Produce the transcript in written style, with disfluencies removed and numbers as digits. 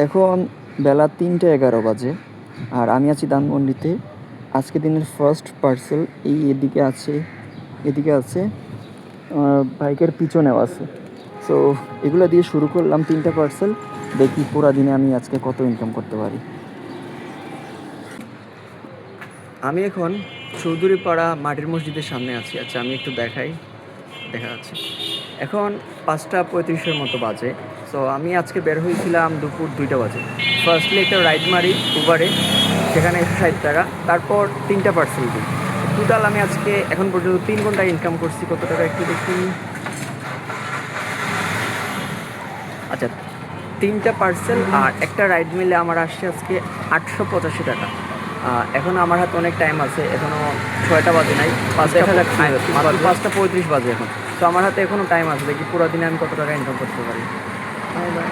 এখন বেলা 3:11 বাজে আর আমি আছি ধানমন্ডিতে। আজকে দিনের ফার্স্ট পার্সেল এদিকে আছে, বাইকের পিছনেও আছে। সো এগুলো দিয়ে শুরু করলাম 3টা পার্সেল। দেখি পুরা দিনে আমি আজকে কত ইনকাম করতে পারি। আমি এখন চৌধুরীপাড়া মাটির মসজিদের সামনে আছি। আচ্ছা আমি একটু দেখা যাচ্ছে এখন 5:35 মতো বাজে। সো আমি আজকে বের হয়েছিলাম দুপুর 2টা বাজে। ফার্স্টলি একটা রাইড মারি উবারে, সেখানে 160 টাকা, তারপর 3টা পার্সেল দিই। টোটাল আমি আজকে এখন পর্যন্ত 3 ঘন্টা ইনকাম করছি। কত টাকা একটু দেখি। আচ্ছা, 3টা পার্সেল আর একটা রাইড মিলে আমার আসছে আজকে 885 টাকা। এখন আমার হাতে অনেক টাইম আছে, এখনও 6টা বাজে নাই, 5:35 বাজে এখন। তো আমার হাতে এখনও টাইম আছে, দেখি পুরো দিনে আমি কত টাকা ইনকাম করতে পারি। Bye bye.